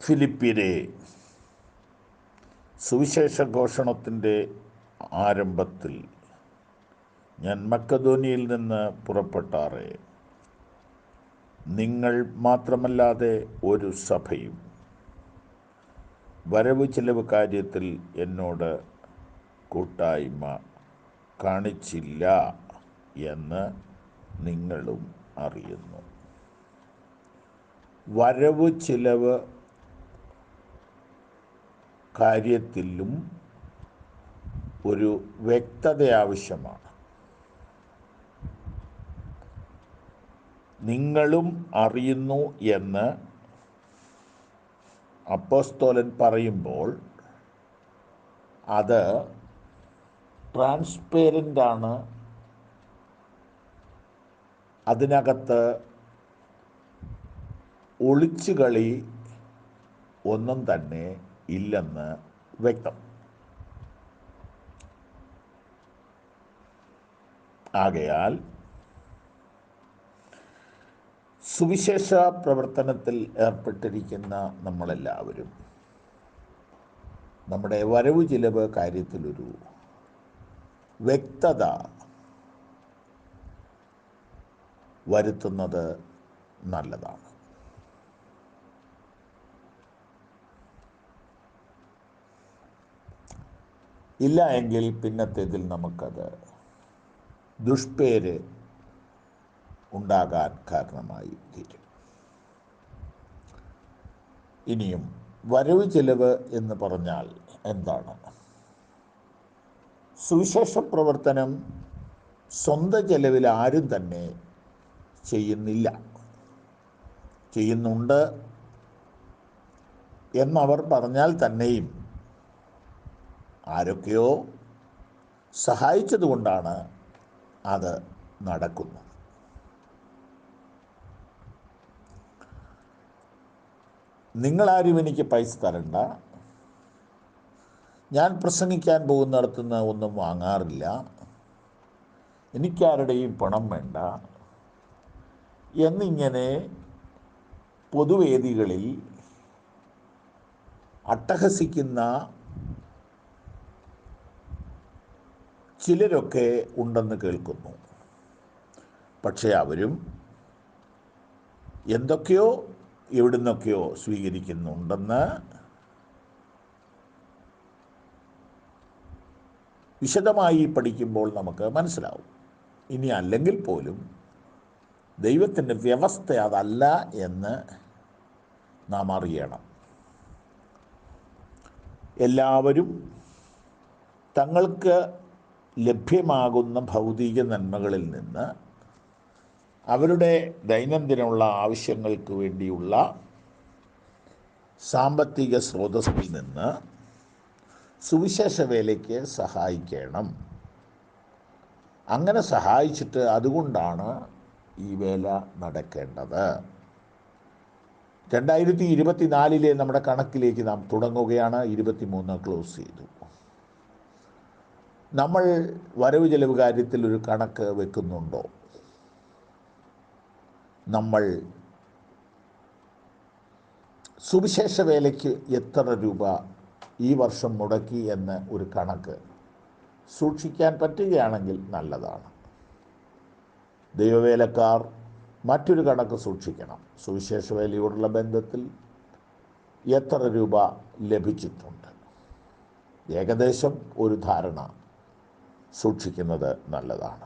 ഫിലിപ്പിയരെ, സുവിശേഷ ഘോഷണത്തിൻ്റെ ആരംഭത്തിൽ ഞാൻ മക്കദോനിയയിൽ നിന്ന് പുറപ്പെട്ടാറെ, നിങ്ങൾ മാത്രമല്ലാതെ ഒരു സഭയും വരവ് ചിലവ് കാര്യത്തിൽ എന്നോട് കൂട്ടായ്മ കാണിച്ചില്ല എന്ന് നിങ്ങളും അറിയുന്നു. വരവ് ചിലവ് കാര്യത്തിലും ഒരു വ്യക്തത ആവശ്യമാണ്. നിങ്ങളും അറിയുന്നു എന്ന് അപ്പോസ്തലൻ പറയുമ്പോൾ അത് ട്രാൻസ്പെറൻ്റ് ആണ്. അതിനകത്ത് ഒളിച്ചുകളി ഒന്നും തന്നെ ഇല്ലെന്ന് വ്യക്തം. ആകയാൽ സുവിശേഷ പ്രവർത്തനത്തിൽ ഏർപ്പെട്ടിരിക്കുന്ന നമ്മളെല്ലാവരും നമ്മുടെ വരവ് ചിലവ് കാര്യത്തിലൊരു വ്യക്തത വരുത്തുന്നത് നല്ലതാണ്. ഇല്ല എങ്കിൽ പിന്നത്തേതിൽ നമുക്കത് ദുഷ്പേര് ഉണ്ടാകാൻ കാരണമായി തീരും. ഇനിയും വരവ് ചിലവ് എന്ന് പറഞ്ഞാൽ എന്താണ്? സുവിശേഷ പ്രവർത്തനം സ്വന്തം ചെലവിൽ ആരും തന്നെ ചെയ്യുന്നില്ല. ചെയ്യുന്നുണ്ട് എന്നവർ പറഞ്ഞാൽ തന്നെയും ആരൊക്കെയോ സഹായിച്ചതുകൊണ്ടാണ് അത് നടക്കുന്നത്. നിങ്ങളാരും എനിക്ക് പൈസ തരണ്ട, ഞാൻ പ്രസംഗിക്കാൻ പോകുന്നിടത്തുനിന്ന് ഒന്നും വാങ്ങാറില്ല, എനിക്കാരുടെയും പണം വേണ്ട എന്നിങ്ങനെ പൊതുവേദികളിൽ അട്ടഹസിക്കുന്ന ചിലരൊക്കെ ഉണ്ടെന്ന് കേൾക്കുന്നു. പക്ഷേ അവരും എന്തൊക്കെയോ എവിടുന്നൊക്കെയോ സ്വീകരിക്കുന്നുണ്ടെന്ന് വിശദമായി പഠിക്കുമ്പോൾ നമുക്ക് മനസ്സിലാവും. ഇനി അല്ലെങ്കിൽ പോലും ദൈവത്തിൻ്റെ വ്യവസ്ഥ അതല്ല എന്ന് നാം അറിയണം. എല്ലാവരും തങ്ങൾക്ക് ലഭ്യമാകുന്ന ഭൗതിക നന്മകളിൽ നിന്ന് അവരുടെ ദൈനംദിനമുള്ള ആവശ്യങ്ങൾക്ക് വേണ്ടിയുള്ള സാമ്പത്തിക സ്രോതസ്സിൽ നിന്ന് സുവിശേഷ വേലയ്ക്ക് സഹായിക്കണം. അങ്ങനെ സഹായിച്ചിട്ട് അതുകൊണ്ടാണ് ഈ വേല നടക്കേണ്ടത്. 2024 നമ്മുടെ കണക്കിലേക്ക് നാം തുടങ്ങുകയാണ്. 23 ക്ലോസ് ചെയ്തു. നമ്മൾ വരവ് ചെലവ് കാര്യത്തിൽ ഒരു കണക്ക് വെക്കുന്നുണ്ടോ? നമ്മൾ സുവിശേഷ വേലയ്ക്ക് എത്ര രൂപ ഈ വർഷം മുടക്കി എന്ന് ഒരു കണക്ക് സൂക്ഷിക്കാൻ പറ്റുകയാണെങ്കിൽ നല്ലതാണ്. ദൈവവേലക്കാർ മറ്റൊരു കണക്ക് സൂക്ഷിക്കണം. സുവിശേഷ വേലയോടുള്ള ബന്ധത്തിൽ എത്ര രൂപ ലഭിച്ചിട്ടുണ്ട്, ഏകദേശം ഒരു ധാരണ സൂക്ഷിക്കുന്നത് നല്ലതാണ്.